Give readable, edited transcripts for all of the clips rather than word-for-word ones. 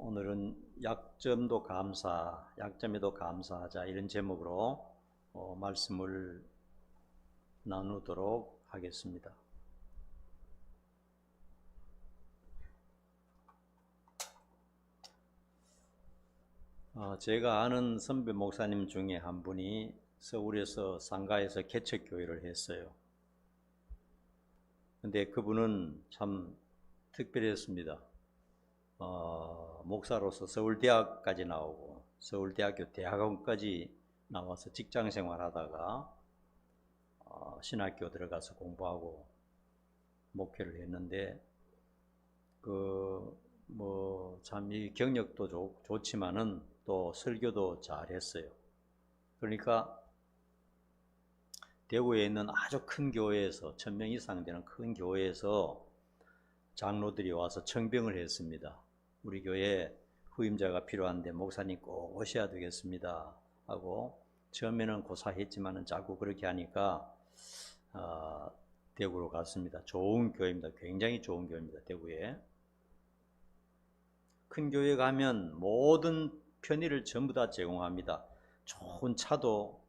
오늘은 약점도 감사, 약점에도 감사하자 이런 제목으로 말씀을 나누도록 하겠습니다. 제가 아는 선배 목사님 중에 한 분이 서울에서 상가에서 개척교회를 했어요. 근데 그분은 참 특별했습니다. 목사로서 서울대학까지 나오고 서울대학교 대학원까지 나와서 직장 생활하다가 신학교 들어가서 공부하고 목회를 했는데 참 이 경력도 좋지만은 또 설교도 잘했어요. 그러니까 대구에 있는 아주 큰 교회에서 1000명 이상 되는 큰 교회에서 장로들이 와서 청빙을 했습니다. 우리 교회에 후임자가 필요한데 목사님 꼭 오셔야 되겠습니다 하고 처음에는 고사했지만은 자꾸 그렇게 하니까 대구로 갔습니다. 좋은 교회입니다. 굉장히 좋은 교회입니다. 대구에. 큰 교회 가면 모든 편의를 전부 다 제공합니다. 좋은 차도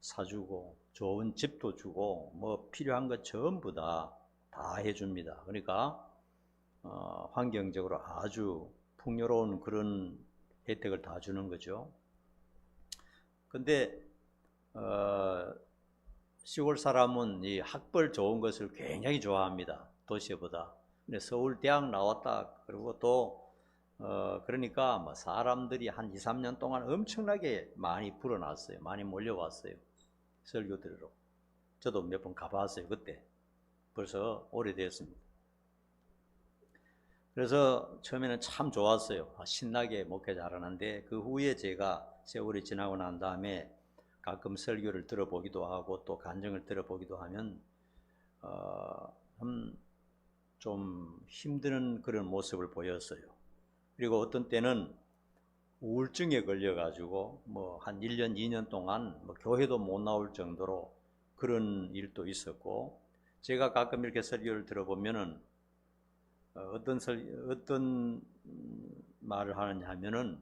사주고 좋은 집도 주고 뭐 필요한 것 전부 다 해줍니다. 그러니까 환경적으로 아주 풍요로운 그런 혜택을 다 주는 거죠. 근데 시골 사람은 이 학벌 좋은 것을 굉장히 좋아합니다. 도시보다. 근데 서울 대학 나왔다. 그리고 또 그러니까 뭐 사람들이 한 2, 3년 동안 엄청나게 많이 불어났어요. 많이 몰려왔어요. 설교 들으러. 저도 몇 번 가봤어요. 그때. 벌써 오래됐습니다. 그래서 처음에는 참 좋았어요. 신나게 목회 잘하는데 그 후에 제가 세월이 지나고 난 다음에 가끔 설교를 들어보기도 하고 또 간증을 들어보기도 하면 좀 힘든 그런 모습을 보였어요. 그리고 어떤 때는 우울증에 걸려가지고 뭐 한 1년, 2년 동안 뭐 교회도 못 나올 정도로 그런 일도 있었고, 제가 가끔 이렇게 설교를 들어보면은 어떤 말을 하느냐 하면은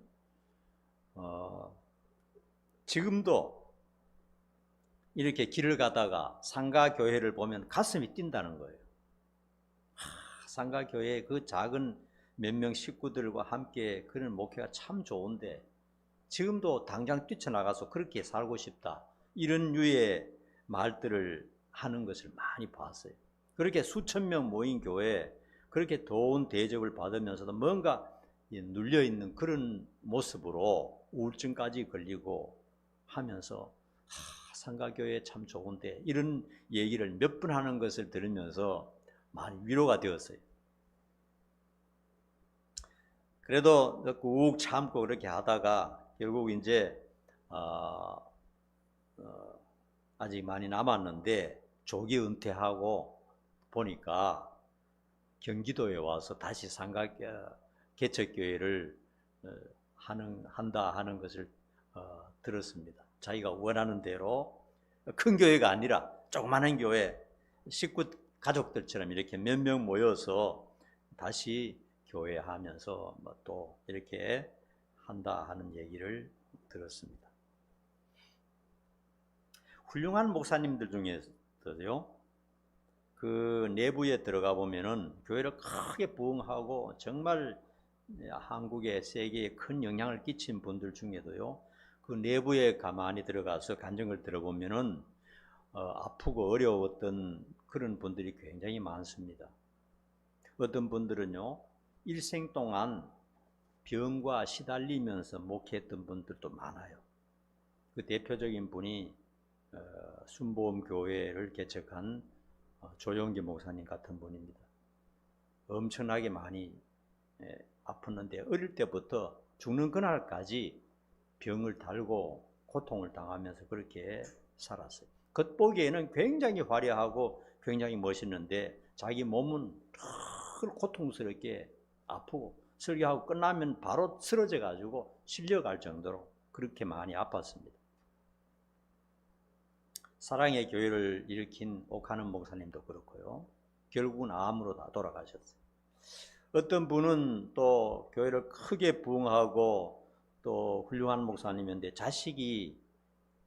지금도 이렇게 길을 가다가 상가 교회를 보면 가슴이 뛴다는 거예요. 상가 교회 그 작은 몇 명 식구들과 함께 그런 목회가 참 좋은데 지금도 당장 뛰쳐나가서 그렇게 살고 싶다, 이런 류의 말들을 하는 것을 많이 봤어요. 그렇게 수천 명 모인 교회에 그렇게 좋은 대접을 받으면서도 뭔가 눌려있는 그런 모습으로 우울증까지 걸리고 하면서 상가교회 참 좋은데, 이런 얘기를 몇 번 하는 것을 들으면서 많이 위로가 되었어요. 그래도 꾹 참고 그렇게 하다가 결국 이제 아직 많이 남았는데 조기 은퇴하고 보니까 경기도에 와서 다시 개척교회를 한다 하는 것을 들었습니다. 자기가 원하는 대로 큰 교회가 아니라 조그마한 교회, 식구 가족들처럼 이렇게 몇 명 모여서 다시 교회하면서 또 이렇게 한다 하는 얘기를 들었습니다. 훌륭한 목사님들 중에서요, 그 내부에 들어가 보면은 교회를 크게 부흥하고 정말 한국에 세계에 큰 영향을 끼친 분들 중에도요, 그 내부에 가만히 들어가서 간증을 들어보면은 아프고 어려웠던 그런 분들이 굉장히 많습니다. 어떤 분들은요, 일생 동안 병과 시달리면서 목회했던 분들도 많아요. 그 대표적인 분이 순복음교회를 개척한 조용기 목사님 같은 분입니다. 엄청나게 많이 아팠는데 어릴 때부터 죽는 그날까지 병을 달고 고통을 당하면서 그렇게 살았어요. 겉보기에는 굉장히 화려하고 굉장히 멋있는데 자기 몸은 늘 고통스럽게 아프고 설교하고 끝나면 바로 쓰러져 가지고 실려갈 정도로 그렇게 많이 아팠습니다. 사랑의 교회를 일으킨 옥하는 목사님도 그렇고요. 결국은 암으로 다 돌아가셨어요. 어떤 분은 또 또 교회를 크게 부흥하고 또 훌륭한 목사님인데 자식이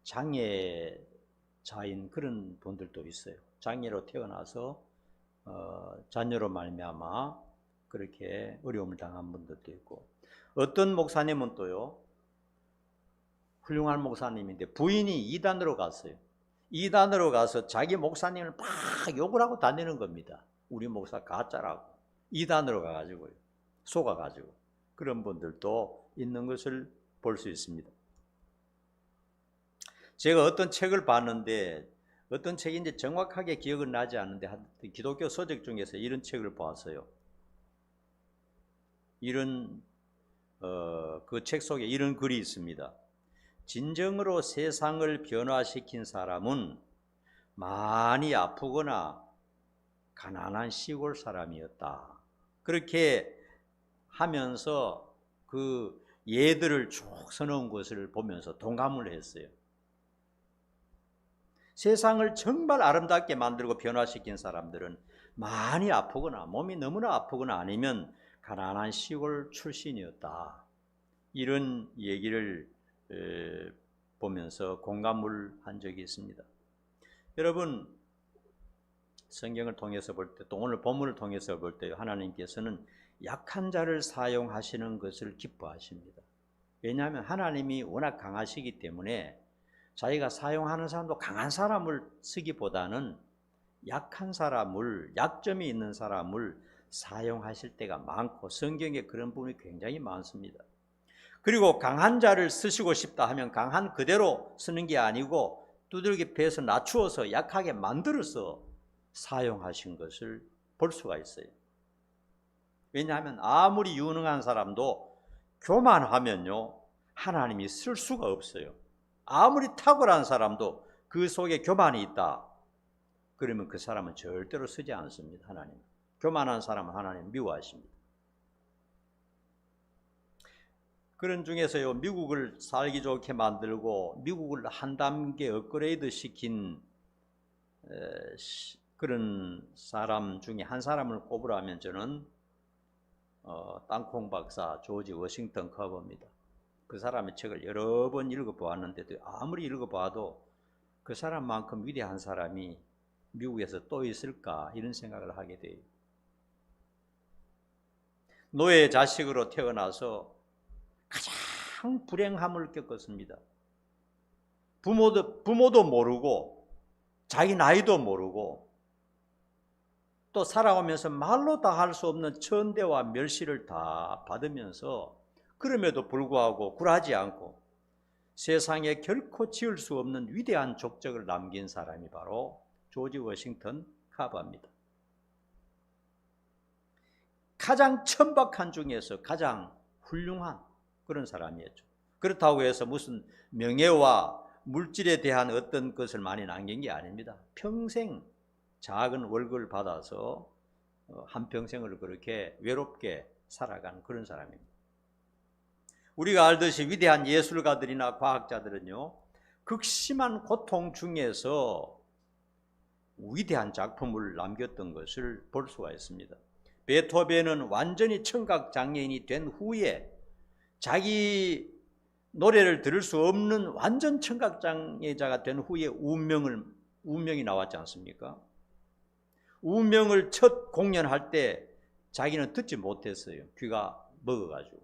장애자인 그런 분들도 있어요. 장애로 태어나서 자녀로 말미암아 그렇게 어려움을 당한 분들도 있고, 어떤 목사님은 또요, 훌륭한 목사님인데 부인이 이단으로 갔어요. 이단으로 가서 자기 목사님을 막 욕을 하고 다니는 겁니다. 우리 목사 가짜라고. 이단으로 가가지고요, 속아가지고. 그런 분들도 있는 것을 볼 수 있습니다. 제가 어떤 책을 봤는데, 어떤 책인지 정확하게 기억은 나지 않는데 기독교 서적 중에서 이런 책을 보았어요. 이런 그 책 속에 이런 글이 있습니다. 진정으로 세상을 변화시킨 사람은 많이 아프거나 가난한 시골 사람이었다. 그렇게 하면서 그 예들을 쭉 써놓은 것을 보면서 동감을 했어요. 세상을 정말 아름답게 만들고 변화시킨 사람들은 많이 아프거나 몸이 너무나 아프거나 아니면 가난한 시골 출신이었다. 이런 얘기를 보면서 공감을 한 적이 있습니다. 여러분, 성경을 통해서 볼 때, 또 오늘 본문을 통해서 볼 때 하나님께서는 약한 자를 사용하시는 것을 기뻐하십니다. 왜냐하면 하나님이 워낙 강하시기 때문에 자기가 사용하는 사람도 강한 사람을 쓰기보다는 약한 사람을, 약점이 있는 사람을 사용하실 때가 많고, 성경에 그런 부분이 굉장히 많습니다. 그리고 강한 자를 쓰시고 싶다 하면 강한 그대로 쓰는 게 아니고 두들겨 패서 낮추어서 약하게 만들어서 사용하신 것을 볼 수가 있어요. 왜냐하면 아무리 유능한 사람도 교만하면요, 하나님이 쓸 수가 없어요. 아무리 탁월한 사람도 그 속에 교만이 있다, 그러면 그 사람은 절대로 쓰지 않습니다. 하나님, 교만한 사람은 하나님 미워하십니다. 그런 중에서요, 미국을 살기 좋게 만들고 미국을 한 단계 업그레이드 시킨 그런 사람 중에 한 사람을 꼽으라면 저는 땅콩 박사 조지 워싱턴 커버입니다. 그 사람의 책을 여러 번 읽어보았는데도 아무리 읽어봐도 그 사람만큼 위대한 사람이 미국에서 또 있을까, 이런 생각을 하게 돼요. 노예 자식으로 태어나서 가장 불행함을 겪었습니다. 부모도 모르고 자기 나이도 모르고 또 살아오면서 말로 다 할 수 없는 천대와 멸시를 다 받으면서, 그럼에도 불구하고 굴하지 않고 세상에 결코 지을 수 없는 위대한 족적을 남긴 사람이 바로 조지 워싱턴 카버입니다. 가장 천박한 중에서 가장 훌륭한 그런 사람이었죠. 그렇다고 해서 무슨 명예와 물질에 대한 어떤 것을 많이 남긴 게 아닙니다. 평생 작은 월급을 받아서 한평생을 그렇게 외롭게 살아간 그런 사람입니다. 우리가 알듯이 위대한 예술가들이나 과학자들은요, 극심한 고통 중에서 위대한 작품을 남겼던 것을 볼 수가 있습니다. 베토벤은 완전히 청각장애인이 된 후에 자기 노래를 들을 수 없는 완전 청각장애자가 된 후에 운명이 나왔지 않습니까? 운명을 첫 공연할 때 자기는 듣지 못했어요. 귀가 먹어가지고.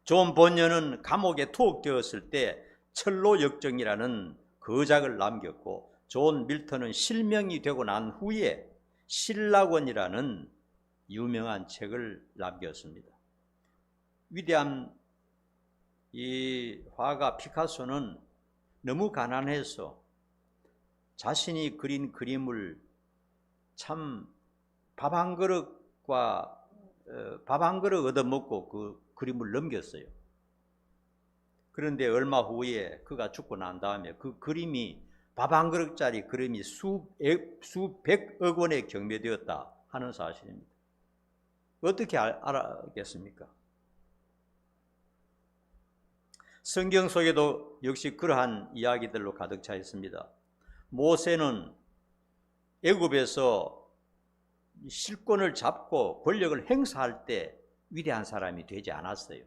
존 번연은 감옥에 투옥되었을 때 철로 역정이라는 거작을 남겼고, 존 밀턴은 실명이 되고 난 후에 신라권이라는 유명한 책을 남겼습니다. 위대한 이 화가 피카소는 너무 가난해서 자신이 그린 그림을 참 밥 한 그릇과 밥 한 그릇 얻어먹고 그 그림을 넘겼어요. 그런데 얼마 후에 그가 죽고 난 다음에 그 그림이 밥 한 그릇짜리 그림이 수백억 원에 경매되었다 하는 사실입니다. 어떻게 알았겠습니까? 성경 속에도 역시 그러한 이야기들로 가득 차 있습니다. 모세는 애굽에서 실권을 잡고 권력을 행사할 때 위대한 사람이 되지 않았어요.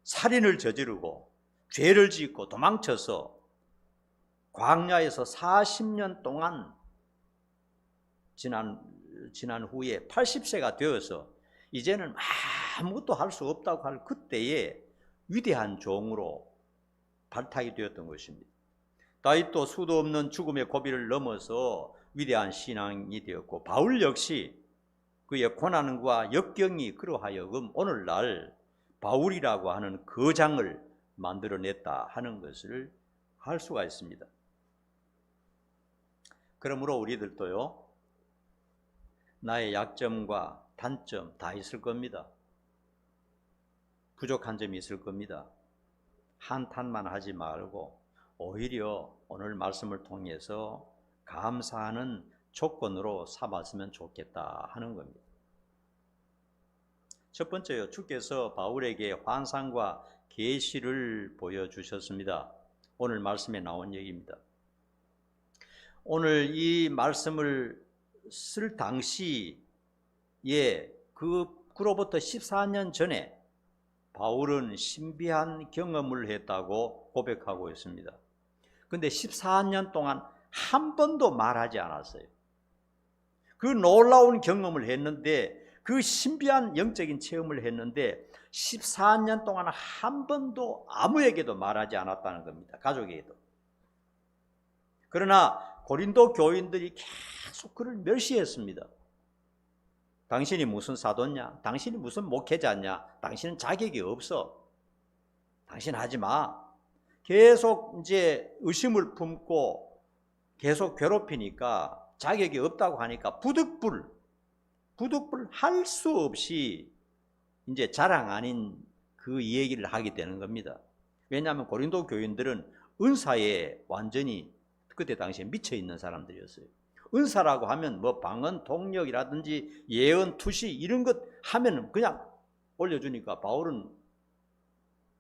살인을 저지르고 죄를 짓고 도망쳐서 광야에서 40년 동안 지난 후에 80세가 되어서 이제는 아무것도 할 수 없다고 할 그때에 위대한 종으로 발탁이 되었던 것입니다. 다윗도 수도 없는 죽음의 고비를 넘어서 위대한 신앙이 되었고, 바울 역시 그의 고난과 역경이 그러하여금 오늘날 바울이라고 하는 거장을 만들어냈다 하는 것을 알 수가 있습니다. 그러므로 우리들도요, 나의 약점과 단점 다 있을 겁니다. 부족한 점이 있을 겁니다. 한탄만 하지 말고 오히려 오늘 말씀을 통해서 감사하는 조건으로 삼았으면 좋겠다 하는 겁니다. 첫 번째요, 주께서 바울에게 환상과 계시를 보여주셨습니다. 오늘 말씀에 나온 얘기입니다. 오늘 이 말씀을 쓸 당시에 그로부터 14년 전에 바울은 신비한 경험을 했다고 고백하고 있습니다. 그런데 14년 동안 한 번도 말하지 않았어요. 그 놀라운 경험을 했는데, 그 신비한 영적인 체험을 했는데 14년 동안 한 번도 아무에게도 말하지 않았다는 겁니다. 가족에게도. 그러나 고린도 교인들이 계속 그를 멸시했습니다. 당신이 무슨 사도냐? 당신이 무슨 목회자냐? 당신은 자격이 없어. 당신 하지 마. 계속 이제 의심을 품고 계속 괴롭히니까, 자격이 없다고 하니까 부득불 할 수 없이 이제 자랑 아닌 그 얘기를 하게 되는 겁니다. 왜냐하면 고린도 교인들은 은사에 완전히 그때 당시에 미쳐 있는 사람들이었어요. 은사라고 하면 뭐 방언, 통역이라든지 예언, 투시 이런 것 하면 그냥 올려주니까 바울은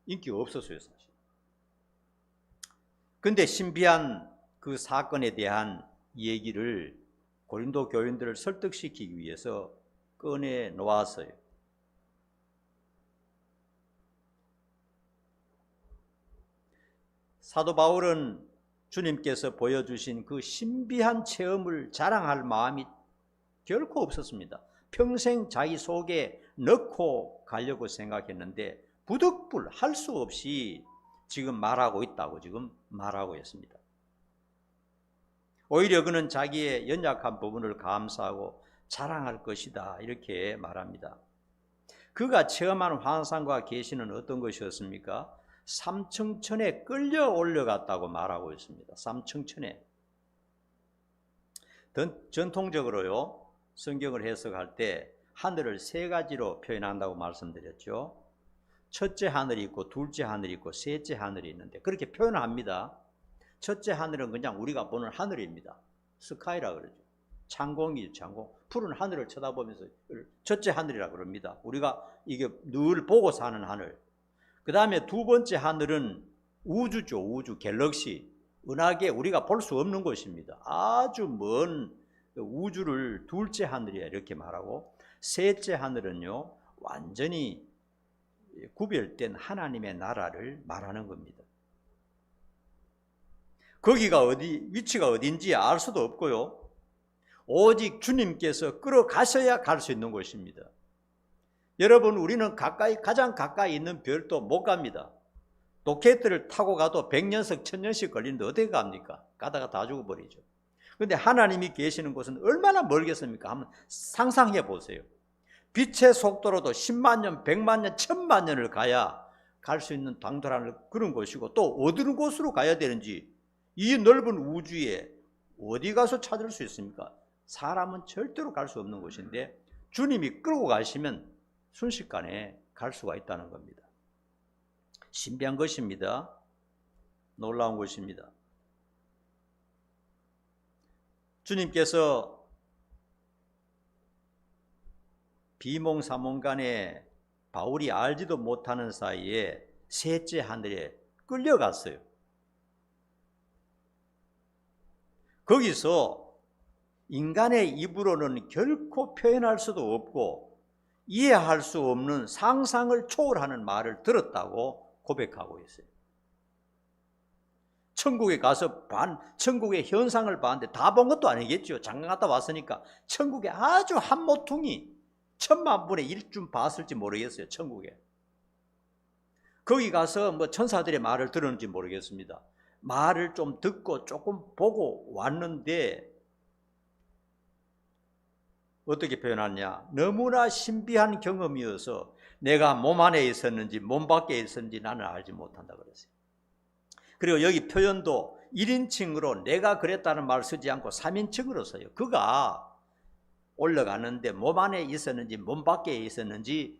인기가 없었어요, 사실. 근데 신비한 그 사건에 대한 얘기를 고린도 교인들을 설득시키기 위해서 꺼내 놓았어요. 사도 바울은 주님께서 보여주신 그 신비한 체험을 자랑할 마음이 결코 없었습니다. 평생 자기 속에 넣고 가려고 생각했는데 부득불 할 수 없이 지금 말하고 있다고 지금 말하고 있습니다. 오히려 그는 자기의 연약한 부분을 감사하고 자랑할 것이다 이렇게 말합니다. 그가 체험한 환상과 계시는 어떤 것이었습니까? 삼층천에 끌려 올라갔다고 말하고 있습니다. 삼층천에. 전통적으로요, 성경을 해석할 때 하늘을 세 가지로 표현한다고 말씀드렸죠. 첫째 하늘이 있고 둘째 하늘이 있고 셋째 하늘이 있는데 그렇게 표현합니다. 첫째 하늘은 그냥 우리가 보는 하늘입니다. 스카이라 그러죠. 창공이죠, 창공. 푸른 하늘을 쳐다보면서 첫째 하늘이라 그럽니다. 우리가 이게 늘 보고 사는 하늘. 그 다음에 두 번째 하늘은 우주죠. 우주, 갤럭시. 은하계 우리가 볼 수 없는 곳입니다. 아주 먼 우주를 둘째 하늘이야 이렇게 말하고, 셋째 하늘은요 완전히 구별된 하나님의 나라를 말하는 겁니다. 거기가 위치가 어딘지 알 수도 없고요, 오직 주님께서 끌어가셔야 갈 수 있는 곳입니다. 여러분, 우리는 가장 가까이 있는 별도 못 갑니다. 로켓을 타고 가도 100년씩 1000년씩 걸리는데 어떻게 갑니까? 가다가 다 죽어버리죠. 그런데 하나님이 계시는 곳은 얼마나 멀겠습니까? 한번 상상해 보세요. 빛의 속도로도 10만 년, 100만 년, 1000만 년을 가야 갈 수 있는 당돌한 그런 곳이고, 또 어느 곳으로 가야 되는지 이 넓은 우주에 어디 가서 찾을 수 있습니까? 사람은 절대로 갈 수 없는 곳인데 주님이 끌고 가시면 순식간에 갈 수가 있다는 겁니다. 신비한 것입니다. 놀라운 것입니다. 주님께서 비몽사몽간에 바울이 알지도 못하는 사이에 셋째 하늘에 끌려갔어요. 거기서 인간의 입으로는 결코 표현할 수도 없고 이해할 수 없는 상상을 초월하는 말을 들었다고 고백하고 있어요. 천국에 가서 천국의 현상을 봤는데 다 본 것도 아니겠죠. 잠깐 갔다 왔으니까 천국에 아주 한 모퉁이 10,000,000분의 1쯤 봤을지 모르겠어요. 천국에. 거기 가서 뭐 천사들의 말을 들었는지 모르겠습니다. 말을 좀 듣고 조금 보고 왔는데 어떻게 표현하냐? 너무나 신비한 경험이어서 내가 몸 안에 있었는지 몸 밖에 있었는지 나는 알지 못한다 그랬어요. 그리고 여기 표현도 1인칭으로 내가 그랬다는 말을 쓰지 않고 3인칭으로 써요. 그가 올라가는데 몸 안에 있었는지 몸 밖에 있었는지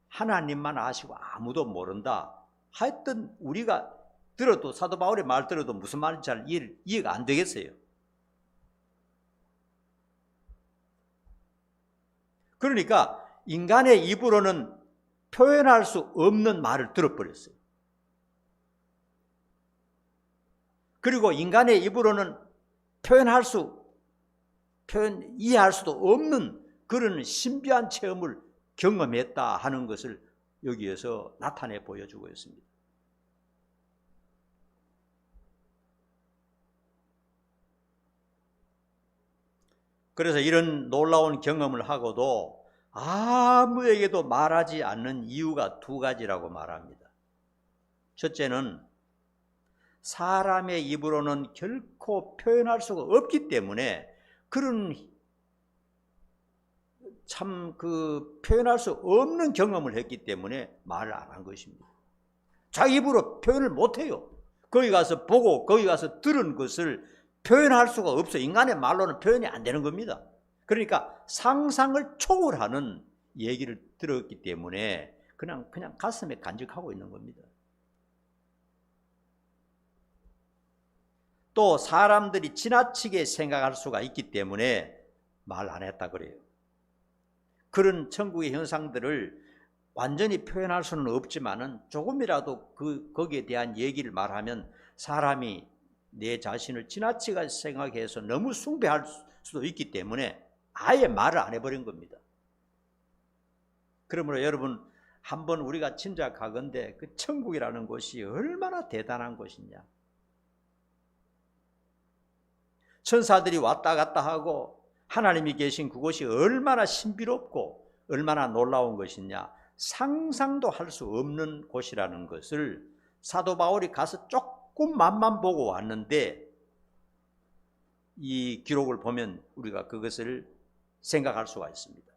하나님만 아시고 아무도 모른다. 하여튼 우리가 들어도 사도 바울의 말 들어도 무슨 말인지 잘 이해가 안 되겠어요. 그러니까 인간의 입으로는 표현할 수 없는 말을 들어버렸어요. 그리고 인간의 입으로는 이해할 수도 없는 그런 신비한 체험을 경험했다 하는 것을 여기에서 나타내 보여주고 있습니다. 그래서 이런 놀라운 경험을 하고도 아무에게도 말하지 않는 이유가 2가지라고 말합니다. 첫째는 사람의 입으로는 결코 표현할 수가 없기 때문에 그런 표현할 수 없는 경험을 했기 때문에 말을 안 한 것입니다. 자기 입으로 표현을 못해요. 거기 가서 보고 거기 가서 들은 것을 표현할 수가 없어요. 인간의 말로는 표현이 안 되는 겁니다. 그러니까 상상을 초월하는 얘기를 들었기 때문에 그냥 가슴에 간직하고 있는 겁니다. 또 사람들이 지나치게 생각할 수가 있기 때문에 말 안 했다 그래요. 그런 천국의 현상들을 완전히 표현할 수는 없지만은 조금이라도 거기에 대한 얘기를 말하면 사람이 내 자신을 지나치게 생각해서 너무 숭배할 수도 있기 때문에 아예 말을 안 해버린 겁니다. 그러므로 여러분 한번 우리가 짐작하건대 그 천국이라는 곳이 얼마나 대단한 곳이냐. 천사들이 왔다 갔다 하고 하나님이 계신 그곳이 얼마나 신비롭고 얼마나 놀라운 것이냐. 상상도 할 수 없는 곳이라는 것을 사도 바울이 가서 조금 맛만 보고 왔는데 이 기록을 보면 우리가 그것을 생각할 수가 있습니다.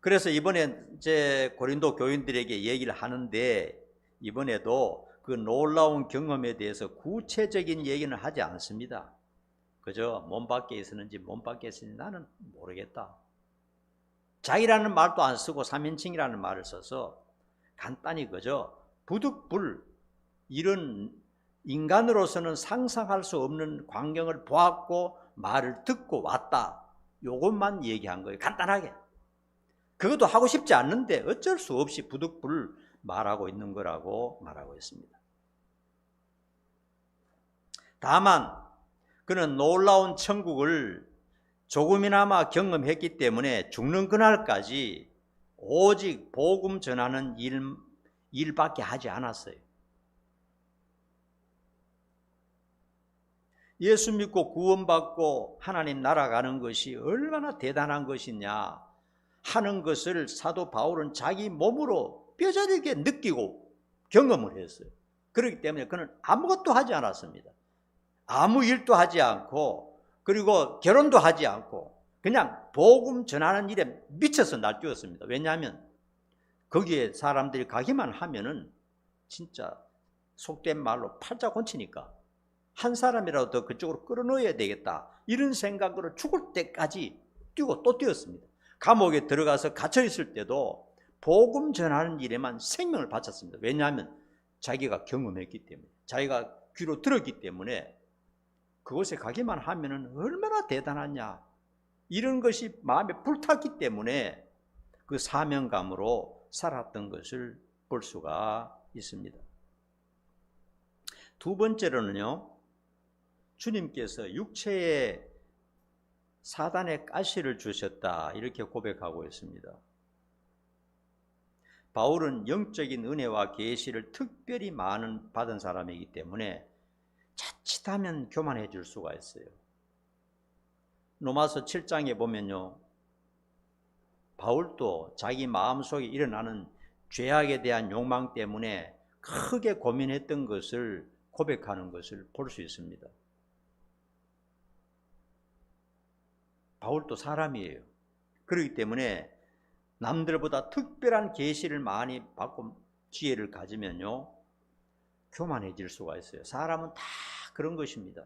그래서 이번에 이제 고린도 교인들에게 얘기를 하는데 이번에도 그 놀라운 경험에 대해서 구체적인 얘기는 하지 않습니다. 그저 몸 밖에 있었는지 몸 밖에 있었는지 나는 모르겠다. 자기라는 말도 안 쓰고 3인칭이라는 말을 써서 간단히 그저 부득불 이런 인간으로서는 상상할 수 없는 광경을 보았고 말을 듣고 왔다. 이것만 얘기한 거예요. 간단하게. 그것도 하고 싶지 않는데 어쩔 수 없이 부득불 말하고 있는 거라고 말하고 있습니다. 다만 그는 놀라운 천국을 조금이나마 경험했기 때문에 죽는 그날까지 오직 복음 전하는 일밖에 하지 않았어요. 예수 믿고 구원받고 하나님 나라 가는 것이 얼마나 대단한 것이냐 하는 것을 사도 바울은 자기 몸으로 뼈저리게 느끼고 경험을 했어요. 그렇기 때문에 그는 아무것도 하지 않았습니다. 아무 일도 하지 않고 그리고 결혼도 하지 않고 그냥 복음 전하는 일에 미쳐서 날뛰었습니다. 왜냐하면 거기에 사람들이 가기만 하면은 진짜 속된 말로 팔자 곤치니까 한 사람이라도 더 그쪽으로 끌어넣어야 되겠다 이런 생각으로 죽을 때까지 뛰고 또 뛰었습니다. 감옥에 들어가서 갇혀 있을 때도 복음 전하는 일에만 생명을 바쳤습니다. 왜냐하면 자기가 경험했기 때문에 자기가 귀로 들었기 때문에 그곳에 가기만 하면은 얼마나 대단하냐 이런 것이 마음에 불탔기 때문에 그 사명감으로 살았던 것을 볼 수가 있습니다. 두 번째로는요, 주님께서 육체에 사단의 가시를 주셨다 이렇게 고백하고 있습니다. 바울은 영적인 은혜와 계시를 특별히 많은 받은 사람이기 때문에 자칫하면 교만해질 수가 있어요. 로마서 7장에 보면요, 바울도 자기 마음속에 일어나는 죄악에 대한 욕망 때문에 크게 고민했던 것을 고백하는 것을 볼 수 있습니다. 바울도 사람이에요. 그렇기 때문에 남들보다 특별한 계시를 많이 받고 지혜를 가지면요, 교만해질 수가 있어요. 사람은 다 그런 것입니다.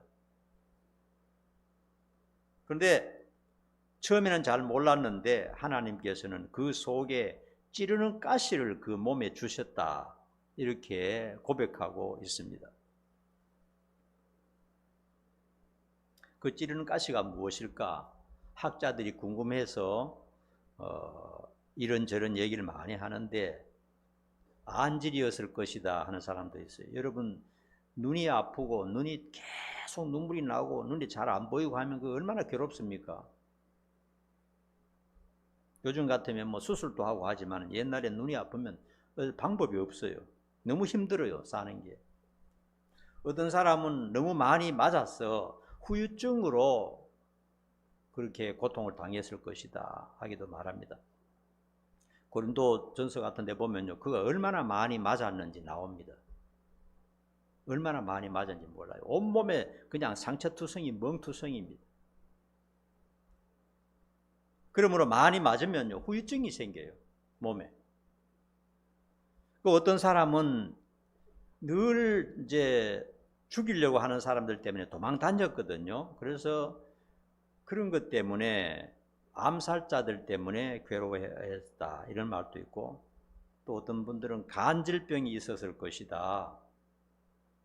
그런데 처음에는 잘 몰랐는데 하나님께서는 그 속에 찌르는 가시를 그 몸에 주셨다 이렇게 고백하고 있습니다. 그 찌르는 가시가 무엇일까? 학자들이 궁금해서 이런저런 얘기를 많이 하는데 안질이었을 것이다 하는 사람도 있어요. 여러분, 눈이 아프고 눈이 계속 눈물이 나고 눈이 잘 안 보이고 하면 그 얼마나 괴롭습니까? 요즘 같으면 뭐 수술도 하고 하지만 옛날에 눈이 아프면 방법이 없어요. 너무 힘들어요, 사는 게. 어떤 사람은 너무 많이 맞아서 후유증으로 그렇게 고통을 당했을 것이다 하기도 말합니다. 고린도 전서 같은 데 보면요, 그가 얼마나 많이 맞았는지 나옵니다. 얼마나 많이 맞았는지 몰라요. 온몸에 그냥 상처투성이 멍투성이입니다. 그러므로 많이 맞으면요, 후유증이 생겨요, 몸에. 그 어떤 사람은 늘 이제 죽이려고 하는 사람들 때문에 도망 다녔거든요. 그래서 그런 것 때문에 암살자들 때문에 괴로워했다 이런 말도 있고, 또 어떤 분들은 간질병이 있었을 것이다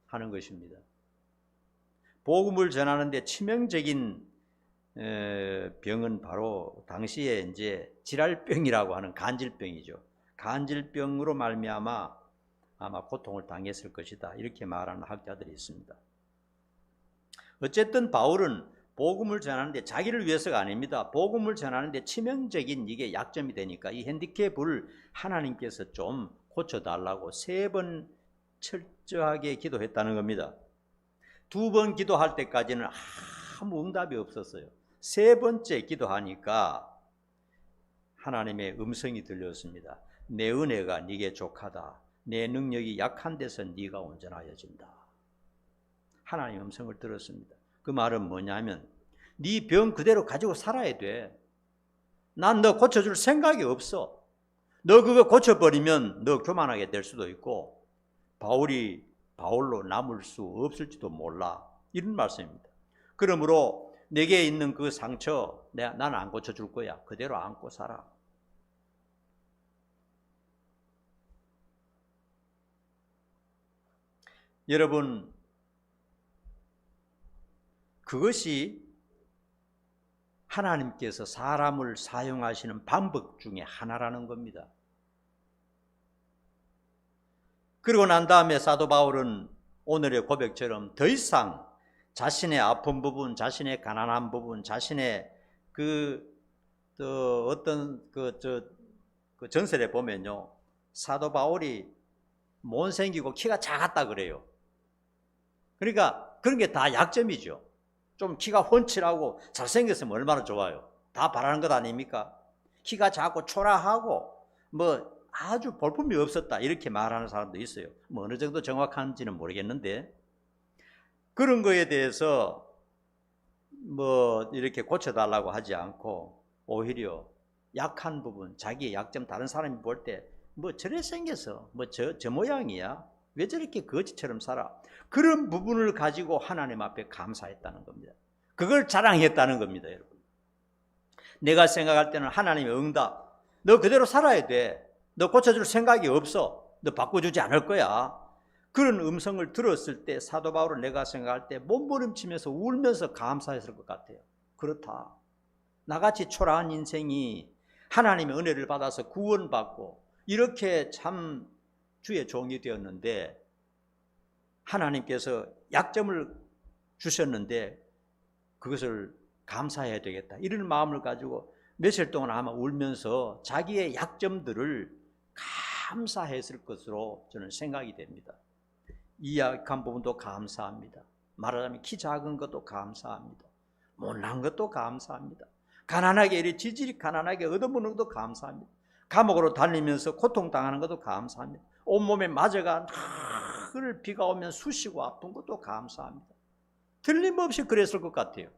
하는 것입니다. 복음을 전하는데 치명적인 병은 바로 당시에 이제 질랄병이라고 하는 간질병이죠. 간질병으로 말미암아 아마 고통을 당했을 것이다 이렇게 말하는 학자들이 있습니다. 어쨌든 바울은 복음을 전하는데 자기를 위해서가 아닙니다. 복음을 전하는데 치명적인 이게 약점이 되니까 이 핸디캡을 하나님께서 좀 고쳐달라고 3번 철저하게 기도했다는 겁니다. 2번 기도할 때까지는 아무 응답이 없었어요. 3번째 기도하니까 하나님의 음성이 들렸습니다. 내 은혜가 네게 족하다. 내 능력이 약한 데서 네가 온전하여진다. 하나님의 음성을 들었습니다. 그 말은 뭐냐면 네 병 그대로 가지고 살아야 돼. 난 너 고쳐줄 생각이 없어. 너 그거 고쳐버리면 너 교만하게 될 수도 있고 바울로 남을 수 없을지도 몰라. 이런 말씀입니다. 그러므로 내게 있는 그 상처 나는 안 고쳐줄 거야. 그대로 안고 살아. 여러분, 그것이 하나님께서 사람을 사용하시는 방법 중에 하나라는 겁니다. 그리고 난 다음에 사도 바울은 오늘의 고백처럼 더 이상 자신의 아픈 부분, 자신의 가난한 부분, 자신의 어떤 전설에 보면요, 사도 바울이 못생기고 키가 작았다 그래요. 그러니까 그런 게 다 약점이죠. 좀 키가 훤칠하고 잘생겼으면 얼마나 좋아요. 다 바라는 것 아닙니까? 키가 작고 초라하고 뭐 아주 볼품이 없었다 이렇게 말하는 사람도 있어요. 뭐 어느 정도 정확한지는 모르겠는데, 그런 거에 대해서 뭐 이렇게 고쳐달라고 하지 않고 오히려 약한 부분, 자기의 약점, 다른 사람이 볼 때 뭐 저래 생겨서 뭐 저 모양이야, 왜 저렇게 거지처럼 살아, 그런 부분을 가지고 하나님 앞에 감사했다는 겁니다. 그걸 자랑했다는 겁니다. 여러분, 내가 생각할 때는 하나님의 응답, 너 그대로 살아야 돼, 너 고쳐줄 생각이 없어, 너 바꿔주지 않을 거야, 그런 음성을 들었을 때 사도 바울은 내가 생각할 때 몸부림치면서 울면서 감사했을 것 같아요. 그렇다, 나같이 초라한 인생이 하나님의 은혜를 받아서 구원받고 이렇게 참 주의 종이 되었는데 하나님께서 약점을 주셨는데 그것을 감사해야 되겠다, 이런 마음을 가지고 며칠 동안 아마 울면서 자기의 약점들을 감사했을 것으로 저는 생각이 됩니다. 이 약한 부분도 감사합니다. 말하자면 키 작은 것도 감사합니다. 못난 것도 감사합니다. 가난하게, 이래 지질이 가난하게 얻어먹는 것도 감사합니다. 감옥으로 달리면서 고통당하는 것도 감사합니다. 온몸에 맞아가 늘 비가 오면 쑤시고 아픈 것도 감사합니다. 틀림없이 그랬을 것 같아요.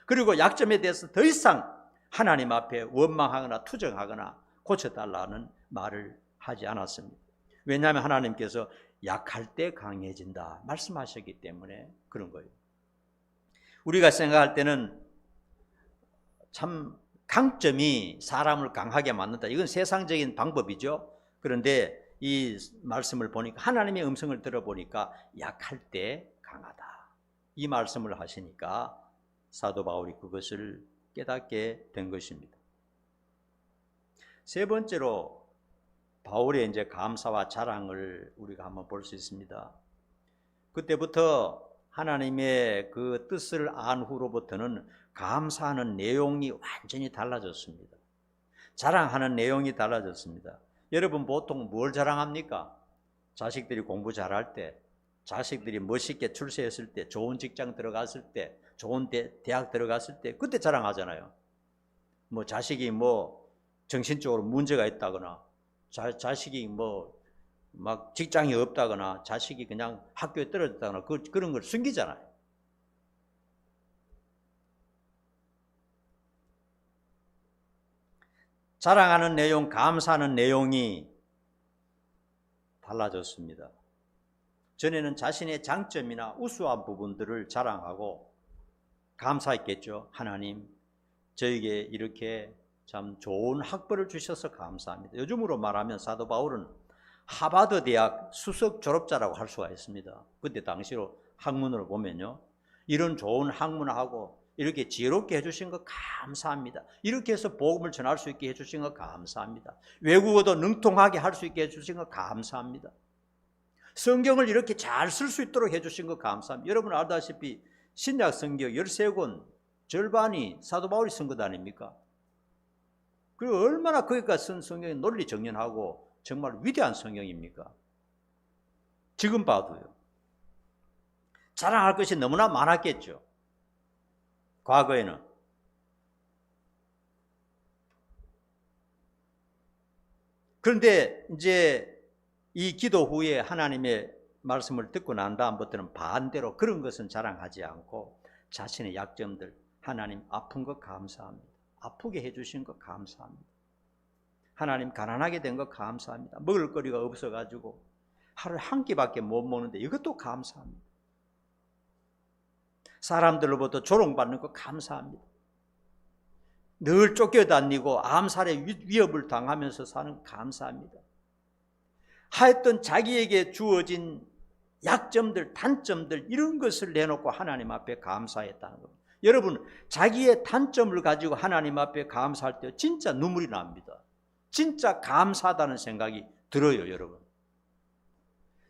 그리고 약점에 대해서 더 이상 하나님 앞에 원망하거나 투정하거나 고쳐달라는 말을 하지 않았습니다. 왜냐하면 하나님께서 약할 때 강해진다 말씀하셨기 때문에 그런 거예요. 우리가 생각할 때는 참 강점이 사람을 강하게 만든다, 이건 세상적인 방법이죠. 그런데 이 말씀을 보니까, 하나님의 음성을 들어보니까 약할 때 강하다, 이 말씀을 하시니까 사도 바울이 그것을 깨닫게 된 것입니다. 세 번째로 바울의 이제 감사와 자랑을 우리가 한번 볼 수 있습니다. 그때부터 하나님의 그 뜻을 안 후로부터는 감사하는 내용이 완전히 달라졌습니다. 자랑하는 내용이 달라졌습니다. 여러분 보통 뭘 자랑합니까? 자식들이 공부 잘할 때, 자식들이 멋있게 출세했을 때, 좋은 직장 들어갔을 때, 좋은 대학 들어갔을 때, 그때 자랑하잖아요. 뭐 자식이 뭐 정신적으로 문제가 있다거나, 자식이 뭐 막 직장이 없다거나, 자식이 그냥 학교에 떨어졌다거나, 그런 걸 숨기잖아요. 자랑하는 내용, 감사하는 내용이 달라졌습니다. 전에는 자신의 장점이나 우수한 부분들을 자랑하고 감사했겠죠. 하나님, 저에게 이렇게 참 좋은 학벌을 주셔서 감사합니다. 요즘으로 말하면 사도 바울은 하버드 대학 수석 졸업자라고 할 수가 있습니다. 그때 당시로 학문으로 보면요, 이런 좋은 학문하고 이렇게 지혜롭게 해주신 것 감사합니다. 이렇게 해서 복음을 전할 수 있게 해주신 것 감사합니다. 외국어도 능통하게 할 수 있게 해주신 것 감사합니다. 성경을 이렇게 잘 쓸 수 있도록 해주신 것 감사합니다. 여러분 알다시피 신약 성경 13권 절반이 사도 바울이 쓴 것 아닙니까? 그리고 얼마나 거기까지 쓴 성경이 논리정연하고 정말 위대한 성경입니까? 지금 봐도요. 자랑할 것이 너무나 많았겠죠. 과거에는. 그런데 이제 이 기도 후에 하나님의 말씀을 듣고 난 다음부터는 반대로 그런 것은 자랑하지 않고 자신의 약점들, 하나님 아픈 것 감사합니다. 아프게 해주신 것 감사합니다. 하나님 가난하게 된 것 감사합니다. 먹을 거리가 없어가지고 하루에 한 끼밖에 못 먹는데 이것도 감사합니다. 사람들로부터 조롱받는 것 감사합니다. 늘 쫓겨다니고 암살의 위협을 당하면서 사는 것 감사합니다. 하여튼 자기에게 주어진 약점들, 단점들 이런 것을 내놓고 하나님 앞에 감사했다는 겁니다. 여러분, 자기의 단점을 가지고 하나님 앞에 감사할 때 진짜 눈물이 납니다. 진짜 감사하다는 생각이 들어요, 여러분.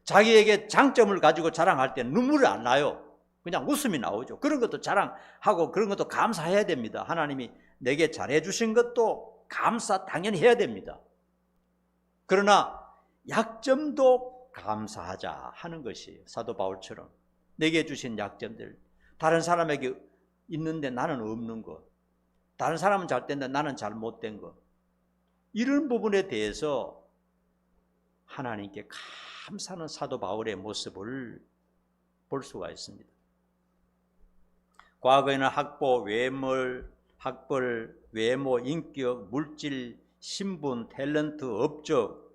자기에게 장점을 가지고 자랑할 때 눈물이 안 나요. 그냥 웃음이 나오죠. 그런 것도 자랑하고 그런 것도 감사해야 됩니다. 하나님이 내게 잘해 주신 것도 감사 당연히 해야 됩니다. 그러나 약점도 감사하자 하는 것이 사도 바울처럼 내게 주신 약점들, 다른 사람에게 있는데 나는 없는 것, 다른 사람은 잘 됐는데 나는 잘못된 것, 이런 부분에 대해서 하나님께 감사하는 사도 바울의 모습을 볼 수가 있습니다. 과거에는 학벌, 외모, 인격, 물질, 신분, 탤런트, 업적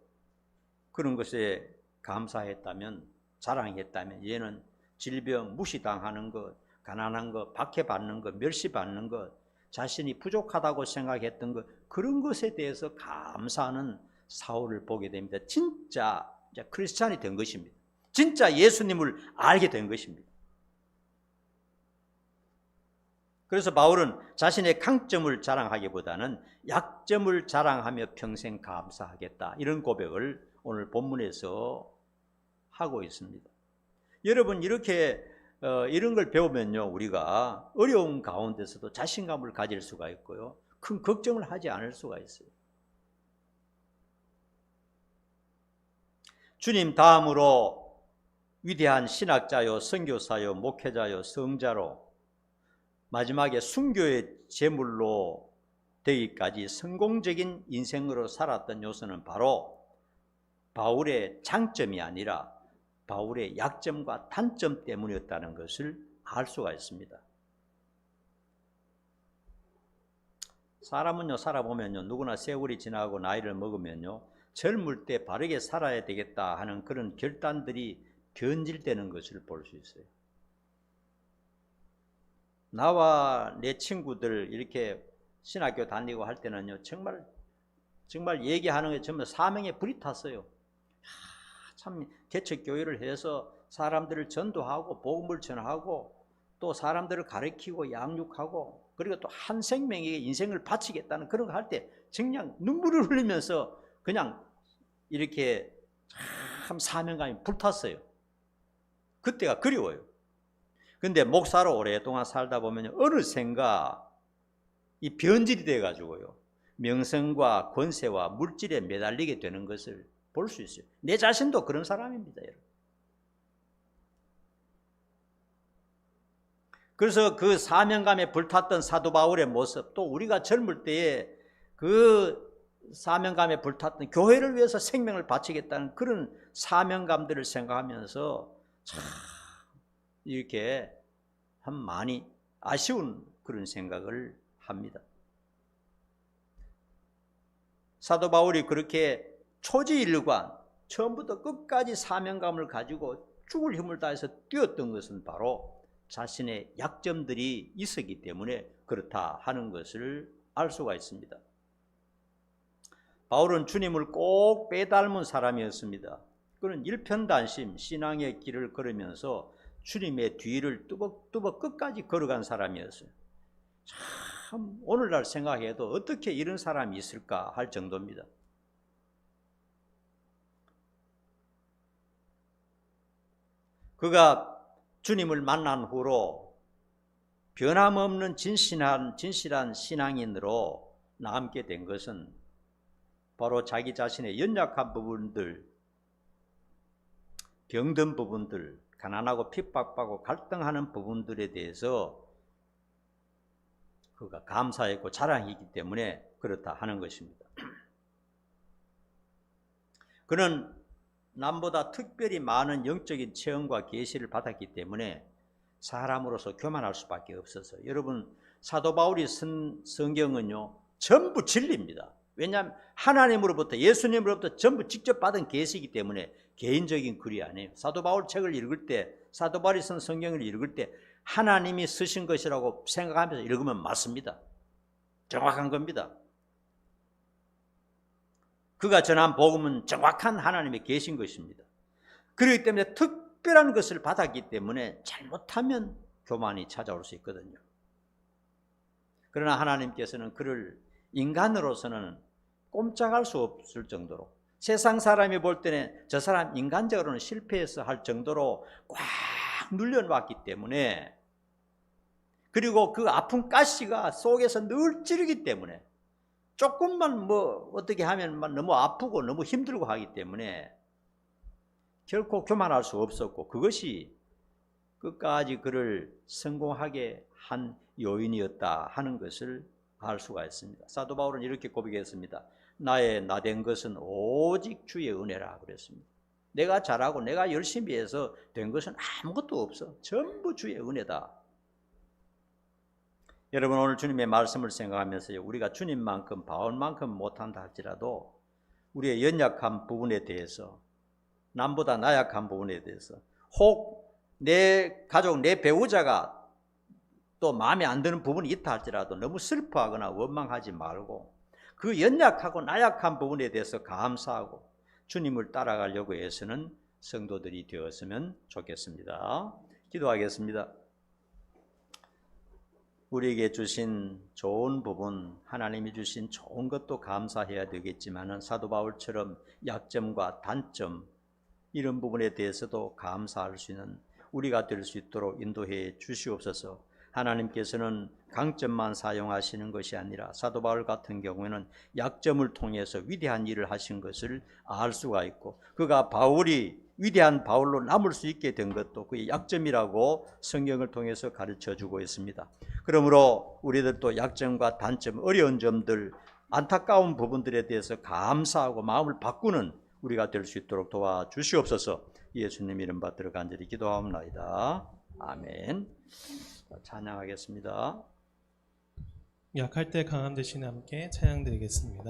그런 것에 감사했다면, 자랑했다면 얘는 질병, 무시당하는 것, 가난한 것, 박해받는 것, 멸시받는 것, 자신이 부족하다고 생각했던 것, 그런 것에 대해서 감사하는 사울을 보게 됩니다. 진짜 크리스찬이 된 것입니다. 진짜 예수님을 알게 된 것입니다. 그래서 바울은 자신의 강점을 자랑하기보다는 약점을 자랑하며 평생 감사하겠다, 이런 고백을 오늘 본문에서 하고 있습니다. 여러분, 이렇게 이런 걸 배우면요, 우리가 어려운 가운데서도 자신감을 가질 수가 있고요, 큰 걱정을 하지 않을 수가 있어요. 주님 다음으로 위대한 신학자요, 선교사요, 목회자요, 성자로 마지막에 순교의 제물로 되기까지 성공적인 인생으로 살았던 요소는 바로 바울의 장점이 아니라 바울의 약점과 단점 때문이었다는 것을 알 수가 있습니다. 사람은요, 살아보면요, 누구나 세월이 지나고 나이를 먹으면요, 젊을 때 바르게 살아야 되겠다 하는 그런 결단들이 변질되는 것을 볼 수 있어요. 나와 내 친구들 이렇게 신학교 다니고 할 때는요, 정말 얘기하는 게 전부 사명에 불이 탔어요. 참 개척교회를 해서 사람들을 전도하고 복음을 전하고 또 사람들을 가르치고 양육하고 그리고 또 한 생명에게 인생을 바치겠다는 그런 거 할 때 정말 눈물을 흘리면서 그냥 이렇게 참 사명감이 불탔어요. 그때가 그리워요. 근데 목사로 오랫동안 살다 보면 어느샌가 이 변질이 돼가지고요, 명성과 권세와 물질에 매달리게 되는 것을 볼 수 있어요. 내 자신도 그런 사람입니다, 여러분. 그래서 그 사명감에 불탔던 사도 바울의 모습, 또 우리가 젊을 때에 그 사명감에 불탔던 교회를 위해서 생명을 바치겠다는 그런 사명감들을 생각하면서 참 이렇게 참 많이 아쉬운 그런 생각을 합니다. 사도 바울이 그렇게 초지일관, 처음부터 끝까지 사명감을 가지고 죽을 힘을 다해서 뛰었던 것은 바로 자신의 약점들이 있었기 때문에 그렇다 하는 것을 알 수가 있습니다. 바울은 주님을 꼭 빼닮은 사람이었습니다. 그는 일편단심 신앙의 길을 걸으면서 주님의 뒤를 뚜벅뚜벅 끝까지 걸어간 사람이었어요. 참 오늘날 생각해도 어떻게 이런 사람이 있을까 할 정도입니다. 그가 주님을 만난 후로 변함없는 진실한 신앙인으로 남게 된 것은 바로 자기 자신의 연약한 부분들, 병든 부분들, 가난하고 핍박받고 갈등하는 부분들에 대해서 그가 감사했고 자랑이기 때문에 그렇다 하는 것입니다. 그는 남보다 특별히 많은 영적인 체험과 계시를 받았기 때문에 사람으로서 교만할 수밖에 없어서, 여러분 사도 바울이 쓴 성경은요 전부 진리입니다. 왜냐하면 하나님으로부터, 예수님으로부터 전부 직접 받은 계시이기 때문에 개인적인 글이 아니에요. 사도 바울 책을 읽을 때, 사도 바울이 쓴 성경을 읽을 때 하나님이 쓰신 것이라고 생각하면서 읽으면 맞습니다. 정확한 겁니다. 그가 전한 복음은 정확한 하나님의 계신 것입니다. 그렇기 때문에 특별한 것을 받았기 때문에 잘못하면 교만이 찾아올 수 있거든요. 그러나 하나님께서는 그를 인간으로서는 꼼짝할 수 없을 정도로, 세상 사람이 볼 때는 저 사람 인간적으로는 실패해서 할 정도로 꽉 눌려놨기 때문에, 그리고 그 아픈 가시가 속에서 늘 찌르기 때문에 조금만 어떻게 하면 너무 아프고 너무 힘들고 하기 때문에 결코 교만할 수 없었고, 그것이 끝까지 그를 성공하게 한 요인이었다 하는 것을 알 수가 있습니다. 사도 바울은 이렇게 고백했습니다. 나의 나된 것은 오직 주의 은혜라 그랬습니다. 내가 잘하고 내가 열심히 해서 된 것은 아무것도 없어. 전부 주의 은혜다. 여러분 오늘 주님의 말씀을 생각하면서요, 우리가 주님만큼 바울만큼 못한다 할지라도 우리의 연약한 부분에 대해서, 남보다 나약한 부분에 대해서, 혹 내 가족, 내 배우자가 또 마음에 안 드는 부분이 있다 할지라도 너무 슬퍼하거나 원망하지 말고 그 연약하고 나약한 부분에 대해서 감사하고 주님을 따라가려고 애쓰는 성도들이 되었으면 좋겠습니다. 기도하겠습니다. 우리에게 주신 좋은 부분, 하나님이 주신 좋은 것도 감사해야 되겠지만 사도 바울처럼 약점과 단점, 이런 부분에 대해서도 감사할 수 있는 우리가 될 수 있도록 인도해 주시옵소서. 하나님께서는 강점만 사용하시는 것이 아니라 사도 바울 같은 경우에는 약점을 통해서 위대한 일을 하신 것을 알 수가 있고, 그가 바울이 위대한 바울로 남을 수 있게 된 것도 그의 약점이라고 성경을 통해서 가르쳐 주고 있습니다. 그러므로 우리들도 약점과 단점, 어려운 점들, 안타까운 부분들에 대해서 감사하고 마음을 바꾸는 우리가 될 수 있도록 도와주시옵소서. 예수님 이름 받들어 간절히 기도하옵나이다. 아멘. 찬양하겠습니다. 약할 때 강함 되시는 함께 찬양 드리겠습니다.